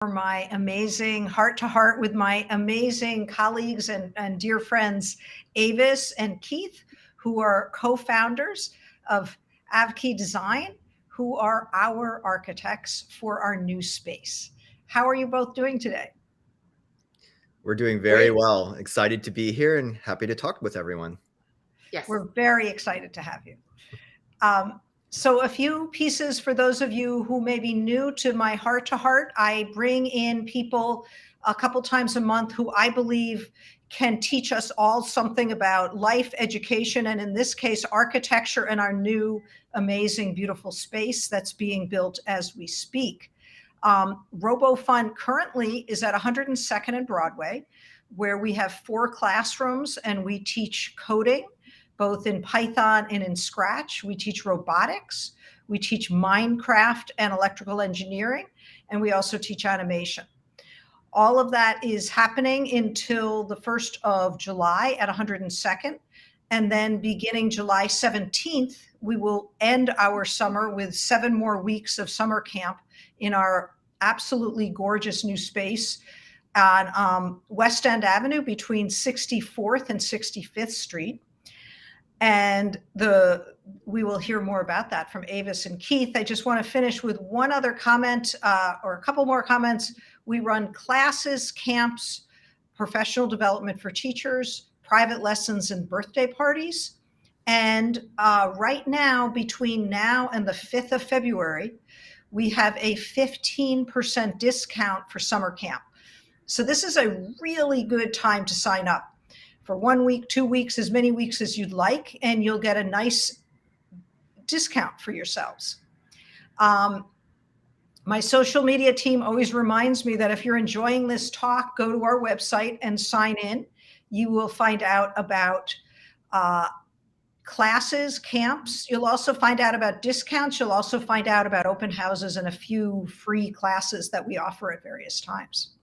my amazing heart-to-heart with my amazing colleagues and dear friends, Avis and Keith, who are co-founders of AVKE Design, who are our architects for our new space. How are you both doing today? We're doing very well. Excited to be here and happy to talk with everyone. Yes. We're very excited to have you. So a few pieces for those of you who may be new to my heart to heart. I bring in people a couple times a month who I believe can teach us all something about life, education, and in this case, architecture and our new, amazing, beautiful space that's being built as we speak. Robofun currently is at 102nd and Broadway, where we have 4 classrooms and we teach coding, both in Python and in Scratch. We teach robotics, we teach Minecraft and electrical engineering, and we also teach animation. All of that is happening until the 1st of July at 102nd. And then beginning July 17th, we will end our summer with 7 more weeks of summer camp in our absolutely gorgeous new space on West End Avenue between 64th and 65th Street. And we will hear more about that from Avis and Keith. I just want to finish with one other comment or a couple more comments. We run classes, camps, professional development for teachers, private lessons, and birthday parties. And right now, between now and the 5th of February, we have a 15% discount for summer camp. So this is a really good time to sign up. For 1 week, 2 weeks, as many weeks as you'd like, and you'll get a nice discount for yourselves. My social media team always reminds me that if you're enjoying this talk, go to our website and sign in. You will find out about classes, camps. You'll also find out about discounts. You'll also find out about open houses and a few free classes that we offer at various times.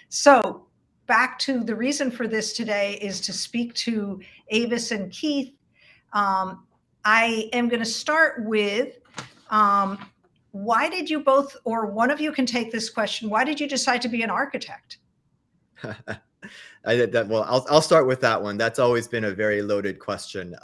So back to the reason for this today is to speak to Avis and Keith. I am going to start with why did you both, or one of you can take this question, why did you decide to be an architect? I'll start with that one. That's always been a very loaded question.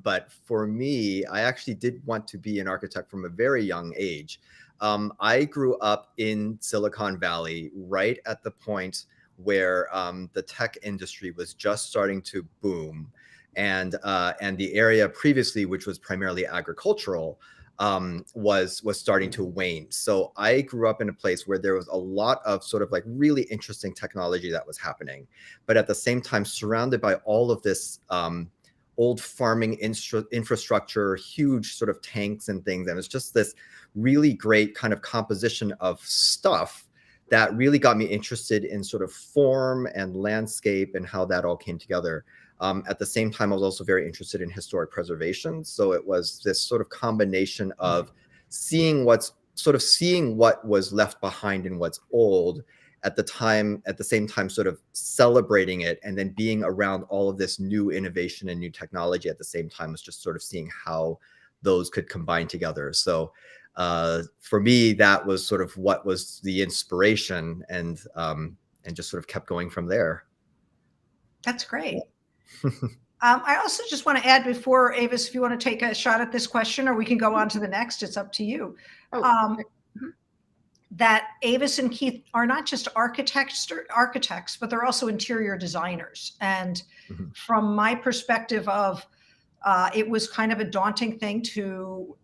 But for me, I actually did want to be an architect from a very young age. I grew up in Silicon Valley right at the point where the tech industry was just starting to boom, and the area previously, which was primarily agricultural, was starting to wane. So I grew up in a place where there was a lot of sort of like really interesting technology that was happening, but at the same time surrounded by all of this old farming infrastructure, huge sort of tanks and things. And it's just this really great kind of composition of stuff that really got me interested in sort of form and landscape and how that all came together. At the same time, I was also very interested in historic preservation. So it was this sort of combination of seeing what was left behind and what's old at the same time sort of celebrating it, and then being around all of this new innovation and new technology at the same time was just sort of seeing how those could combine together. So for me, that was sort of what was the inspiration, and just sort of kept going from there. That's great. I also just want to add before, Avis, if you want to take a shot at this question, or we can go on to the next, it's up to you. That Avis and Keith are not just architects, but they're also interior designers. And from my perspective of, it was kind of a daunting thing to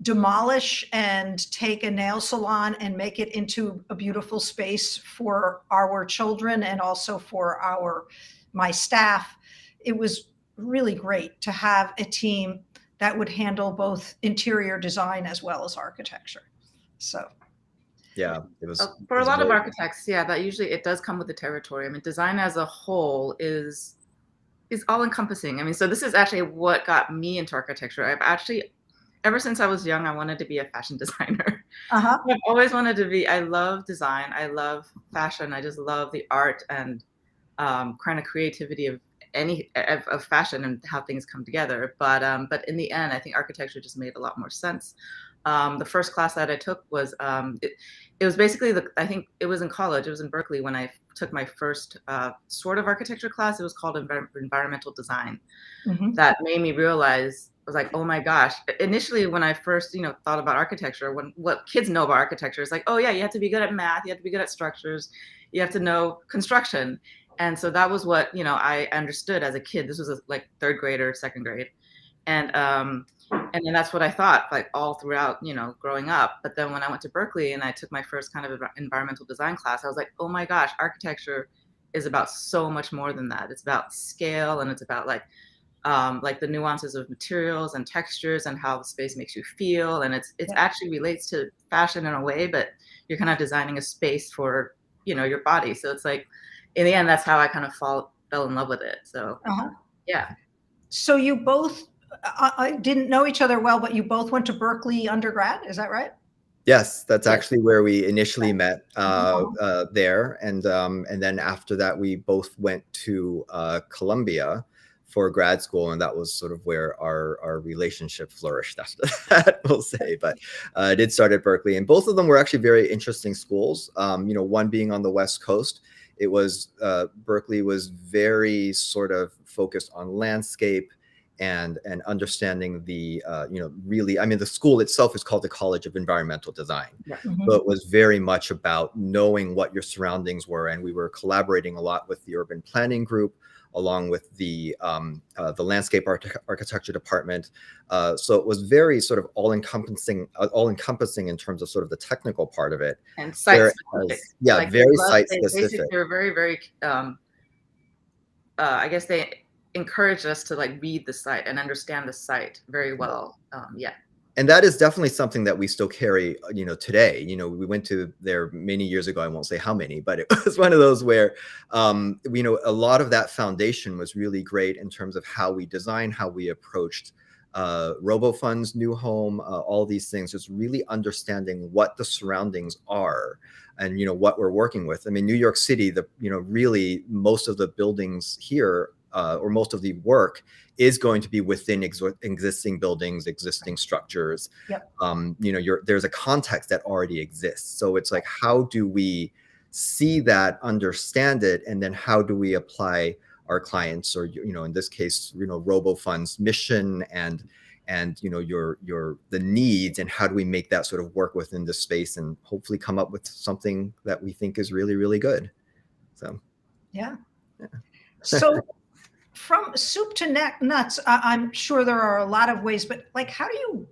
demolish and take a nail salon and make it into a beautiful space for our children and also for my staff. It was really great to have a team that would handle both interior design as well as architecture. So yeah, it was for a lot of architects. Yeah, that usually it does come with the territory. I mean, design as a whole is all encompassing. I mean, so this is actually what got me into architecture. I've actually, ever since I was young, I wanted to be a fashion designer. I've always wanted to be. I love design. I love fashion. I just love the art and kind of creativity of fashion and how things come together. But in the end, I think architecture just made a lot more sense. The first class that I took was it was basically I think it was in college. It was in Berkeley when I took my first sort of architecture class. It was called environmental design. Mhm. That made me realize, I was like, oh my gosh. Initially, when I first, thought about architecture, what kids know about architecture is like, oh yeah, you have to be good at math, you have to be good at structures, you have to know construction. And so that was what, I understood as a kid. This was like third grade or second grade. And then that's what I thought, like all throughout, growing up. But then when I went to Berkeley and I took my first kind of environmental design class, I was like, oh my gosh, architecture is about so much more than that. It's about scale, and it's about like the nuances of materials and textures and how the space makes you feel. And it's Yeah. actually relates to fashion in a way, but you're kind of designing a space for, your body. So it's like, in the end, that's how I kind of fell in love with it. So Uh-huh. yeah. So you both I didn't know each other well, but you both went to Berkeley undergrad. Is that right? Yes, that's Yes. actually where we initially met Mhm. there, and then after that we both went to Columbia for grad school, and that was sort of where our relationship flourished after that, we'll say. But it did start at Berkeley, and both of them were actually very interesting schools. One being on the West Coast, it was Berkeley was very sort of focused on landscape and understanding the really, I mean, the school itself is called the College of Environmental Design. Yeah. Mhm. So it was very much about knowing what your surroundings were, and we were collaborating a lot with the urban planning group, along with the landscape architecture department. So it was very sort of all-encompassing in terms of sort of the technical part of it. And site specific. Yeah, Like very site specific. they're very, very, I guess they encouraged us to like read the site and understand the site very well. Yeah. And that is definitely something that we still carry, today. We went to there many years ago. I won't say how many, but it was one of those where, a lot of that foundation was really great in terms of how we design, how we approached Robofun's new home, all these things, just really understanding what the surroundings are and, what we're working with. I mean, New York City, really most of the buildings here or most of the work is going to be within existing buildings, existing structures. Yep. There's a context that already exists. So it's like, how do we see that, understand it, and then how do we apply our clients, or in this case, Robofun's mission and the needs, and how do we make that sort of work within the space and hopefully come up with something that we think is really, really good. So Yeah. So from soup to nuts, I'm sure there are a lot of ways, but like, how do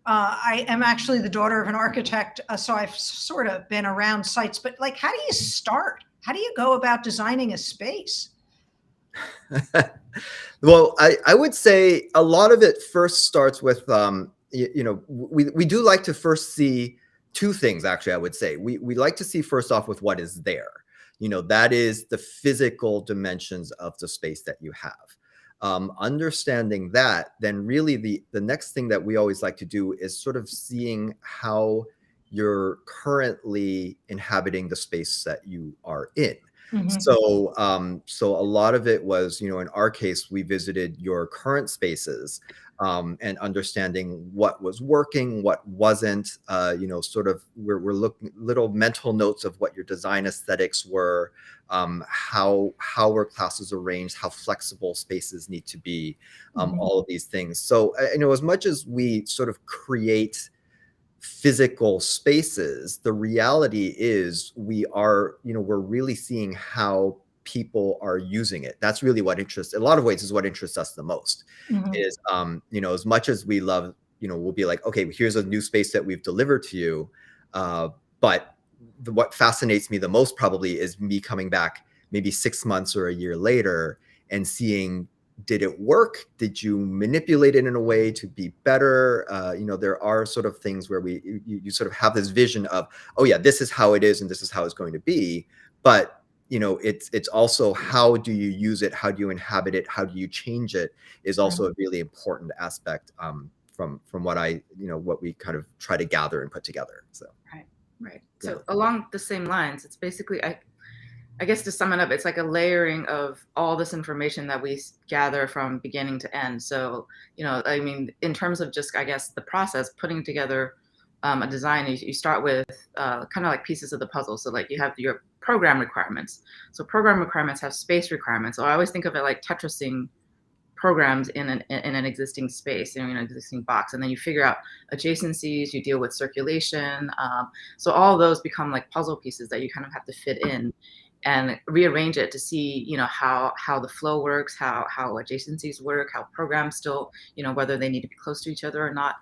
I am actually the daughter of an architect, so I've sort of been around sites, but like, how do you start? How do you go about designing a space? Well, I would say a lot of it first starts with, we do like to first see two things, actually. I would say we like to see first off with what is there. That is the physical dimensions of the space that you have. Understanding that, then really the next thing that we always like to do is sort of seeing how you're currently inhabiting the space that you are in. Mhm. So a lot of it was, in our case, we visited your current spaces and understanding what was working, what wasn't, sort of we're looking little mental notes of what your design aesthetics were, how were classes arranged, how flexible spaces need to be, all of these things. So, as much as we sort of create physical spaces, the reality is we're really seeing how people are using it. That's really what interests, in a lot of ways, is what interests us the most. Mhm. Is as much as we love, we'll be like, okay, here's a new space that we've delivered to you, but what fascinates me the most probably is me coming back maybe 6 months or a year later and seeing, did it work? Did you manipulate it in a way to be better? There are sort of things where you sort of have this vision of, oh yeah, this is how it is and this is how it's going to be. But it's also, how do you use it? How do you inhabit it? How do you change it? Is also a really important aspect from what we kind of try to gather and put together. So right. So along the same lines, it's basically, I guess to sum it up, it's like a layering of all this information that we gather from beginning to end. So, I mean, in terms of just, I guess, the process, putting together a design, you start with kind of like pieces of the puzzle. So like you have your program requirements. So program requirements have space requirements. So I always think of it like Tetrising programs in an existing space, in an existing box, and then you figure out adjacencies, you deal with circulation. So all of those become like puzzle pieces that you kind of have to fit in and rearrange it to see, how the flow works, how adjacencies work, how programs still, whether they need to be close to each other or not.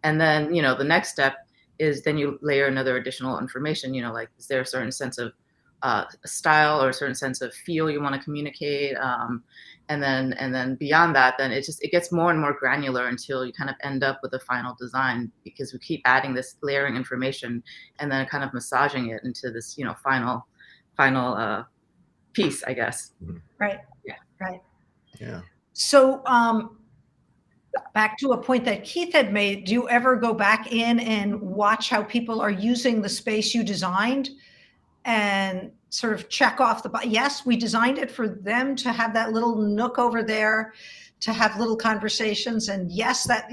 And then, the next step is then you layer another additional information, like, is there a certain sense of style or a certain sense of feel you want to communicate? And then beyond that, then it gets more and more granular until you kind of end up with a final design, because we keep adding this layering information and then kind of massaging it into this, final piece, I guess. Right. Yeah. Right. Yeah. So back to a point that Keith had made, do you ever go back in and watch how people are using the space you designed and sort of check off yes, we designed it for them to have that little nook over there, to have little conversations, and yes, that,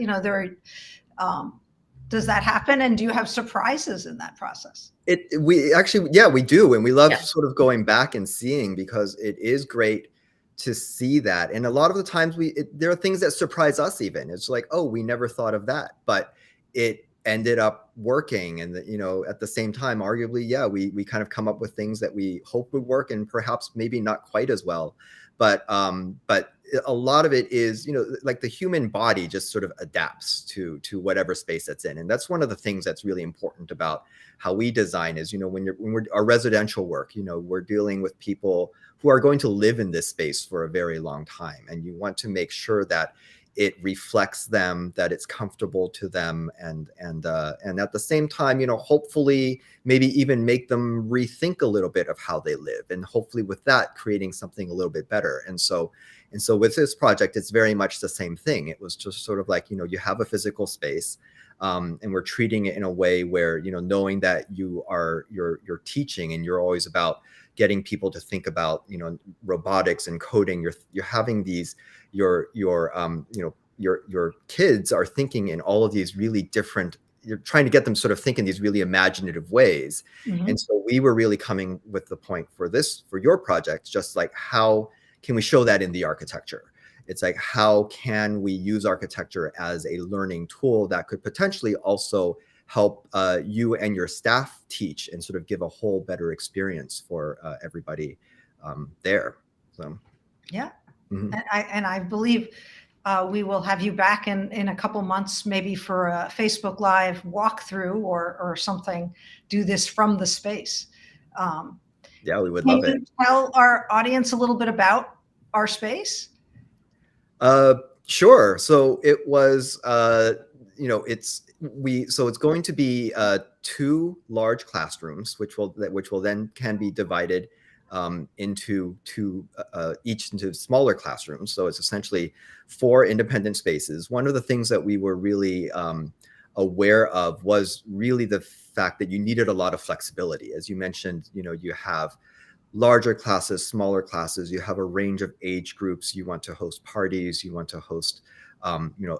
does that happen? And do you have surprises in that process? We actually, yeah, we do. And we love sort of going back and seeing, because it is great to see that. And a lot of the times there are things that surprise us even. It's like, oh, we never thought of that, but it ended up working. And at the same time, arguably, yeah, we kind of come up with things that we hope would work and perhaps maybe not quite as well. But a lot of it is, like the human body just sort of adapts to whatever space it's in. And that's one of the things that's really important about how we design is, when we're our residential work, we're dealing with people who are going to live in this space for a very long time. And you want to make sure that it reflects them, that it's comfortable to them, and at the same time, hopefully maybe even make them rethink a little bit of how they live, and hopefully with that creating something a little bit better. And so with this project, it's very much the same thing. It was just sort of like, you have a physical space, and we're treating it in a way where, knowing that you're teaching, and you're always about getting people to think about, robotics and coding. You're having these, your kids are thinking in all of these really different, you're trying to get them sort of think in these really imaginative ways. Mm-hmm. And so we were really coming with the point for your project, just like, how can we show that in the architecture? It's like, how can we use architecture as a learning tool that could potentially also help you and your staff teach, and sort of give a whole better experience for everybody there. So, yeah. Mm-hmm. And I believe we will have you back in a couple months, maybe for a Facebook Live walkthrough or something. Do this from the space. Yeah, we would love it. Can you tell our audience a little bit about our space? Sure. So it was, it's going to be 2 large classrooms, which will then can be divided into each into smaller classrooms. So it's essentially 4 independent spaces. One of the things that we were really aware of was really the fact that you needed a lot of flexibility. As you mentioned, you have larger classes, smaller classes, you have a range of age groups, you want to host parties, you want to host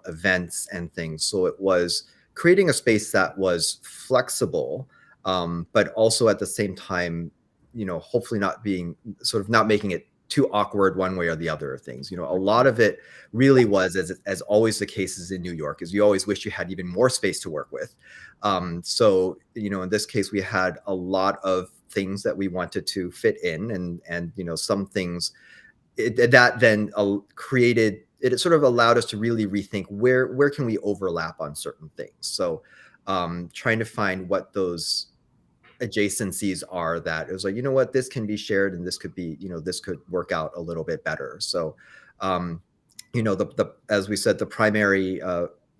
events and things. So it was creating a space that was flexible, but also at the same time, hopefully not making it too awkward one way or the other of things. A lot of it really was, as always the cases in New York, is you always wish you had even more space to work with. So, in this case, we had a lot of things that we wanted to fit in, and some things that then created, it sort of allowed us to really rethink where can we overlap on certain things. So trying to find what those adjacencies are, that it was like, this can be shared, and this could be, this could work out a little bit better. So as we said, the primary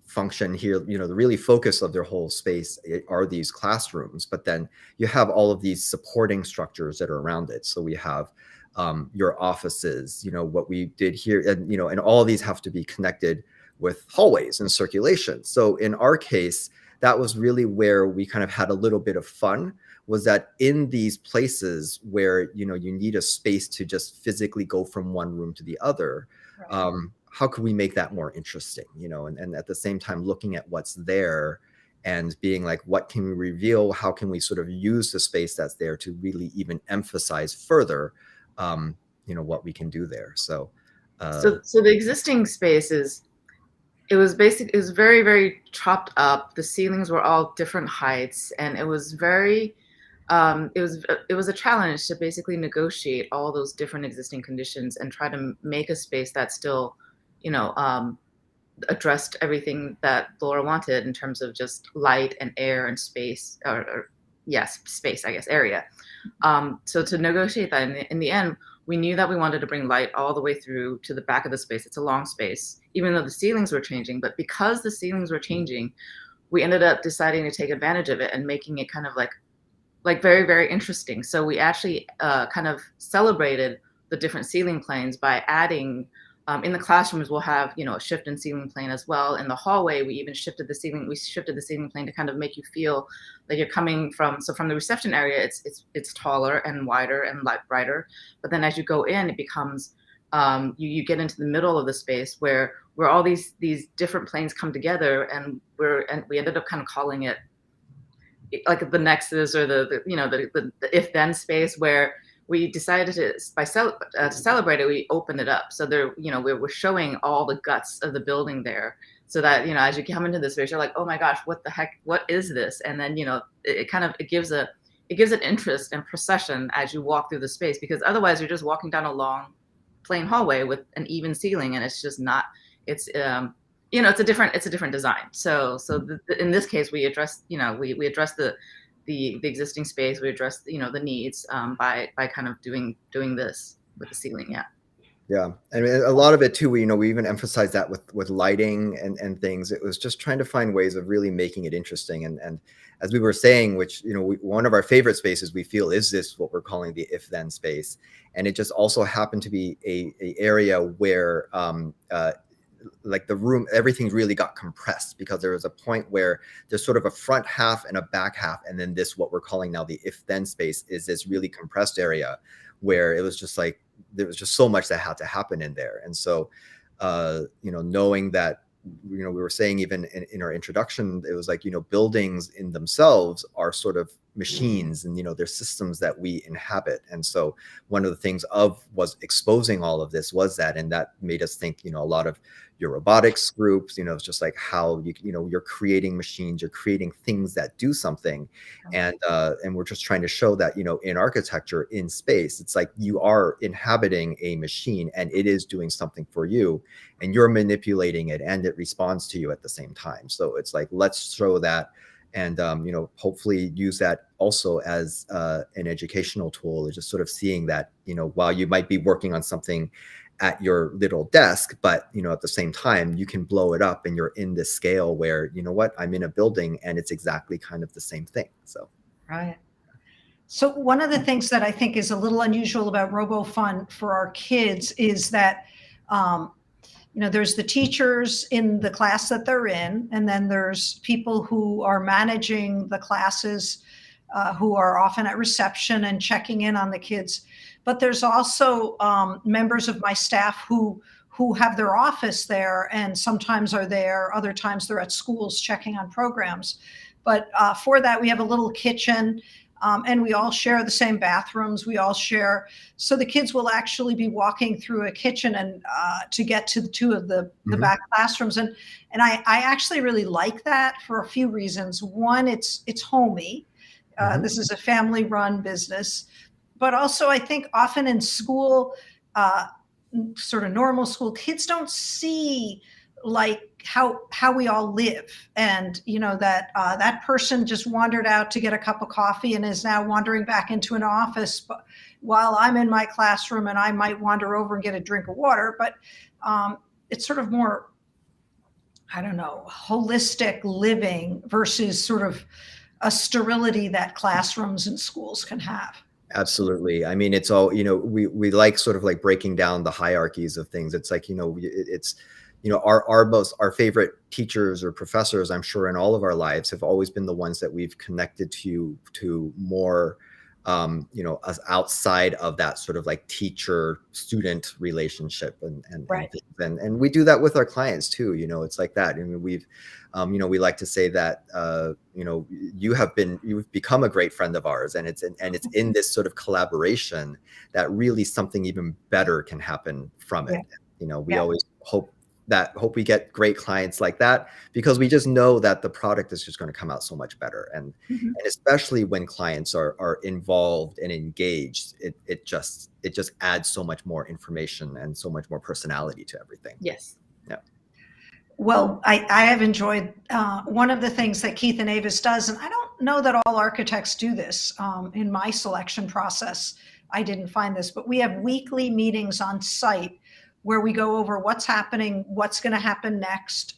function here, the really focus of their whole space are these classrooms, but then you have all of these supporting structures that are around it. So we have your offices, what we did here, and all of these have to be connected with hallways and circulation. So in our case, that was really where we kind of had a little bit of fun, was that in these places where, you need a space to just physically go from one room to the other, right. How could we make that more interesting, and at the same time looking at what's there and being like, what can we reveal? How can we sort of use the space that's there to really even emphasize further, what we can do there. So the existing space it was very, very chopped up. The ceilings were all different heights, and it was very, it was a challenge to basically negotiate all those different existing conditions and try to make a space that still, addressed everything that Laura wanted in terms of just light and air and space, or yes, space, I guess, area. So to negotiate that in the end, we knew that we wanted to bring light all the way through to the back of the space. It's a long space, even though the ceilings were changing. But because the ceilings were changing, we ended up deciding to take advantage of it and making it kind of like very, very interesting. So we actually kind of celebrated the different ceiling planes by adding, in the classrooms, we'll have, a shift in ceiling plane as well. In the hallway, we even shifted the ceiling plane to kind of make you feel like you're coming from the reception area, it's taller and wider and brighter. But then as you go in, it becomes, you get into the middle of the space where all these different planes come together, and we ended up kind of calling it like the nexus, or the if then space, where we decided to celebrate it, we opened it up. So there, we're showing all the guts of the building there, so that, as you come into this space, you're like, oh my gosh, what the heck, what is this? And then, it gives an interest and procession as you walk through the space, because otherwise you're just walking down a long plain hallway with an even ceiling, and it's just not, it's it's a different design. So in this case, we addressed, we addressed the existing space. We addressed, the needs, by kind of doing this with the ceiling. Yeah. I mean, a lot of it too, we even emphasized that with lighting and things. It was just trying to find ways of really making it interesting. And as we were saying, which, one of our favorite spaces we feel is this, what we're calling the if then space. And it just also happened to be a area where, like the room, everything really got compressed, because there was a point where there's sort of a front half and a back half. And then this, what we're calling now the if then space, is this really compressed area where it was just like, there was just so much that had to happen in there. And so, knowing that, we were saying even in our introduction, it was like, buildings in themselves are sort of machines, and, they're systems that we inhabit. And so one of the things was exposing all of this was that, and that made us think, a lot of your robotics groups, it's just like how you're creating machines, you're creating things that do something. And we're just trying to show that, in architecture, in space, it's like you are inhabiting a machine, and it is doing something for you, and you're manipulating it, and it responds to you at the same time. So it's like, let's show that, and hopefully use that also as an educational tool, or just sort of seeing that, while you might be working on something at your little desk, but at the same time, you can blow it up, and you're in this scale where, I'm in a building, and it's exactly kind of the same thing. So right. So one of the things that I think is a little unusual about Robofun for our kids is that there's the teachers in the class that they're in, and then there's people who are managing the classes, who are often at reception and checking in on the kids. But there's also members of my staff who have their office there, and sometimes are there, other times they're at schools checking on programs. But for that, we have a little kitchen, and we all share the same bathrooms. We all share, so the kids will actually be walking through a kitchen and to get to two of the back classrooms. And I actually really like that for a few reasons. One, it's homey. This is a family-run business. But also, I think often in school, sort of normal school, kids don't see like how we all live, and that person just wandered out to get a cup of coffee and is now wandering back into an office, but while I'm in my classroom and I might wander over and get a drink of water. But it's sort of more, I don't know, holistic living versus sort of a sterility that classrooms and schools can have. Absolutely. I mean, it's all, we like sort of like breaking down the hierarchies of things. It's like, it's, our favorite teachers or professors, I'm sure in all of our lives, have always been the ones that we've connected to more as outside of that sort of like teacher-student relationship Right. and we do that with our clients too. It's like that. I mean, we like to say that, you've become a great friend of ours, and it's in this sort of collaboration that really something even better can happen from it. We always hope we get great clients like that, because we just know that the product is just going to come out so much better. And especially when clients are involved and engaged, it just adds so much more information and so much more personality to everything. Yes. Yeah. Well, I have enjoyed one of the things that Keith and Avis does, and I don't know that all architects do this. In my selection process, I didn't find this, but we have weekly meetings on site where we go over what's happening, what's going to happen next.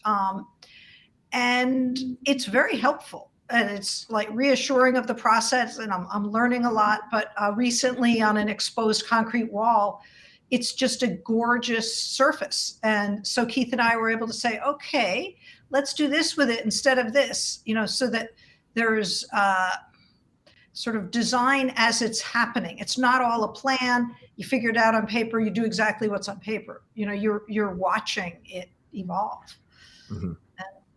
And it's very helpful. And it's like reassuring of the process, and I'm learning a lot. But recently on an exposed concrete wall, it's just a gorgeous surface. And so Keith and I were able to say, okay, let's do this with it instead of this, so that there's sort of design as it's happening. It's not all a plan. You figure it out on paper. You do exactly what's on paper. You're watching it evolve. And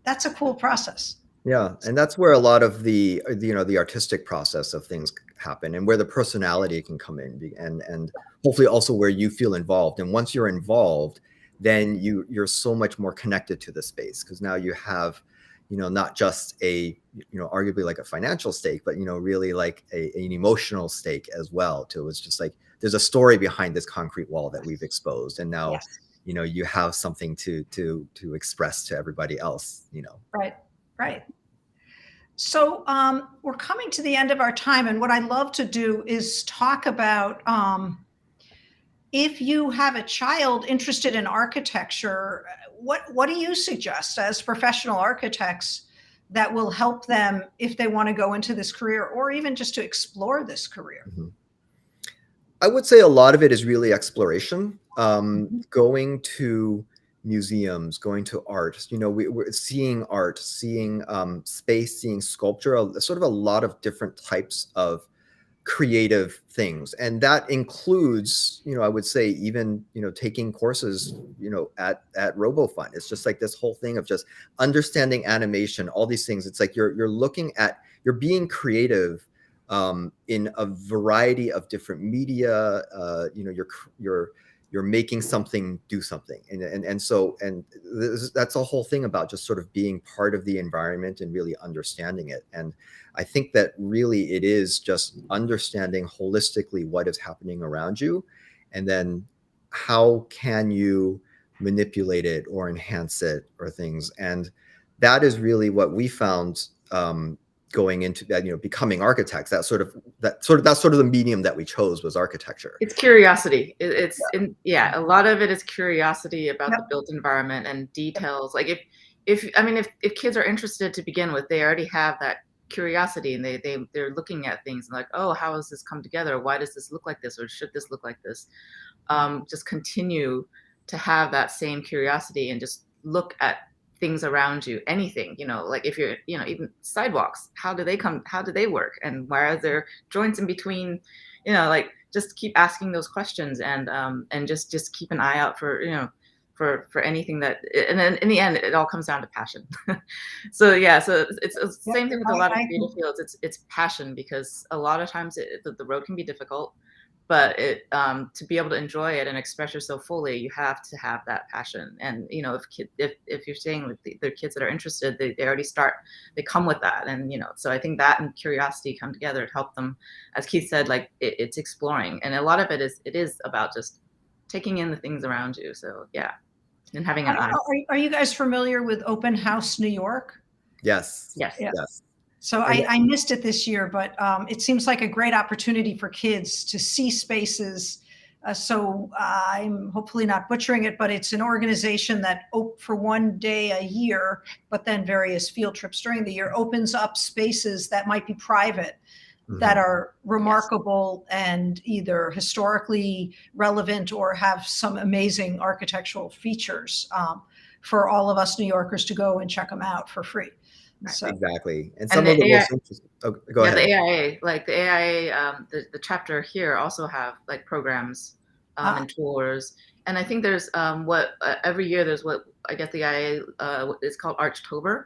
that's a cool process. Yeah, and that's where a lot of the artistic process of things happen, and where the personality can come in, and hopefully also where you feel involved. And once you're involved, then you're so much more connected to the space, because now you have, not just a, arguably like a financial stake, but really like an emotional stake as well too. It's just like there's a story behind this concrete wall that we've exposed, and now you have something to express to everybody else. Right. So we're coming to the end of our time, and what I love to do is talk about if you have a child interested in architecture, what do you suggest as professional architects that will help them if they want to go into this career, or even just to explore this career? I would say a lot of it is really exploration, going to museums, going to art, we're seeing art, seeing space, seeing sculpture, sort of a lot of different types of creative things. And that includes, I would say even, taking courses, at Robofun. It's just like this whole thing of just understanding animation, all these things. It's like you're being creative in a variety of different media. You're making something do something, and so that's a whole thing about just sort of being part of the environment and really understanding it. And I think that really it is just understanding holistically what is happening around you, and then how can you manipulate it or enhance it or things. And that is really what we found going into that, becoming architects. That's sort of the medium that we chose, was architecture. It's curiosity. A lot of it is curiosity about the built environment and details. Like if kids are interested to begin with, they already have that curiosity, and they're looking at things and like, oh, how has this come together? Why does this look like this? Or should this look like this? Just continue to have that same curiosity and just look at things around you, anything, like if you're, even sidewalks, how do they work? And why are there joints in between? Like just keep asking those questions, and just keep an eye out for, for anything that, and then in the end, it all comes down to passion. So it's the same thing with a lot of creative fields. It's passion, because a lot of times the road can be difficult, but to be able to enjoy it and express yourself fully, you have to have that passion. And if you're saying with the kids that are interested, they already they come with that. And so I think that and curiosity come together to help them. As Keith said, like it's exploring, and a lot of it is about just taking in the things around you. So and having an eye. Are you guys familiar with Open House New York? Yes. So I missed it this year, but it seems like a great opportunity for kids to see spaces. So I'm hopefully not butchering it, but it's an organization that for one day a year, but then various field trips during the year, opens up spaces that might be private, that are remarkable and either historically relevant or have some amazing architectural features for all of us New Yorkers to go and check them out for free. So Exactly. And And some the of the AI most interesting, oh, go yeah, ahead. the AIA, like the AIA, the chapter here also have like programs and tours. And I think there's what every year there's what I guess the IA is called Archtober.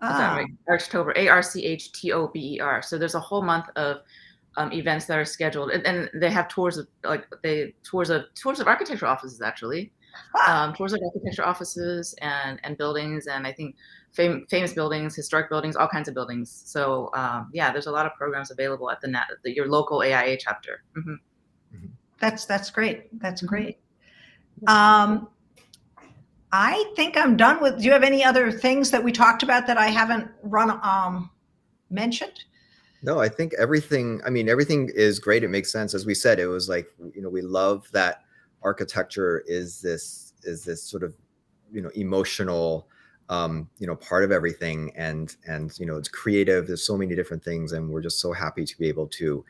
Is that right? Archtober, ARCHTOBER. So there's a whole month of events that are scheduled, and they have tours of tours of architecture offices actually, tours of architecture offices and buildings, and I think famous buildings, historic buildings, all kinds of buildings. So yeah, there's a lot of programs available at your local AIA chapter. Mm-hmm. That's great. That's Mm-hmm. great. I think I'm done with. Do you have any other things that we talked about that I haven't mentioned? No, I think everything, I mean, everything is great. It makes sense. As we said, it was like, we love that architecture is this sort of, emotional, part of everything. And, it's creative. There's so many different things. And we're just so happy to be able to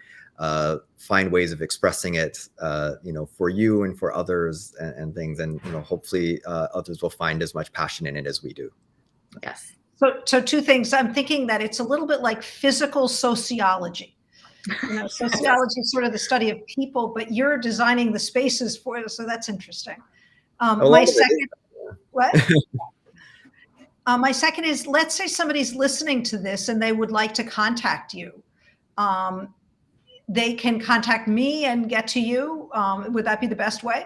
find ways of expressing it, for you and for others and things. And, hopefully others will find as much passion in it as we do. Yes. So two things. I'm thinking that it's a little bit like physical sociology. Sociology is sort of the study of people, but you're designing the spaces for it. So that's interesting. My second, what? My second is, let's say somebody's listening to this and they would like to contact you. They can contact me and get to you. Would that be the best way?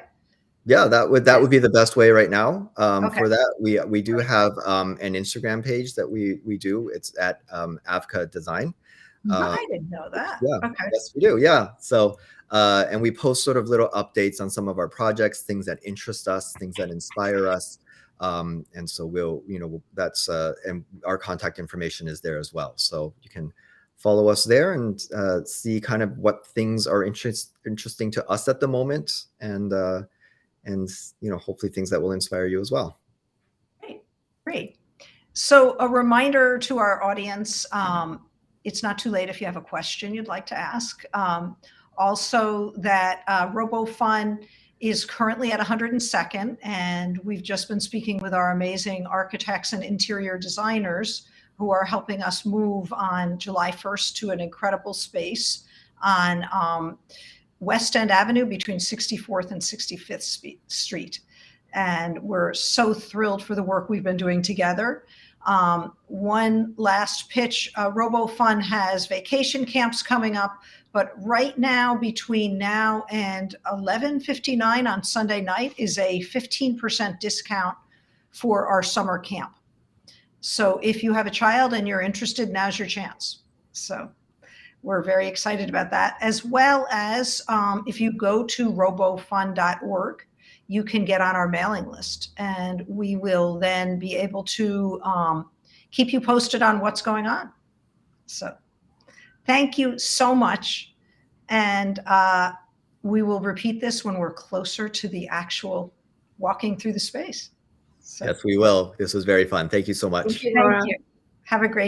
Yeah, that would be the best way right now. Okay. For that, we do have an Instagram page that we do. It's at AVKE Design. I didn't know that. Yeah, okay. Yes, we do. Yeah. So, and we post sort of little updates on some of our projects, things that interest us, things that inspire us. And so we'll, that's, and our contact information is there as well. So you can follow us there and see kind of what things are interesting to us at the moment. And hopefully things that will inspire you as well. Great. So a reminder to our audience, it's not too late if you have a question you'd like to ask. Also that Robofun is currently at 102nd, and we've just been speaking with our amazing architects and interior designers who are helping us move on July 1st to an incredible space on West End Avenue between 64th and 65th Street. And we're so thrilled for the work we've been doing together. One last pitch, Robofun has vacation camps coming up, but right now, between now and 11:59 on Sunday night is a 15% discount for our summer camp. So if you have a child and you're interested, now's your chance. So we're very excited about that, as well as if you go to robofun.org, you can get on our mailing list, and we will then be able to keep you posted on what's going on. So thank you so much. And we will repeat this when we're closer to the actual walking through the space. So, yes, we will. This was very fun. Thank you so much. Thank you, thank Laura. you. Have a great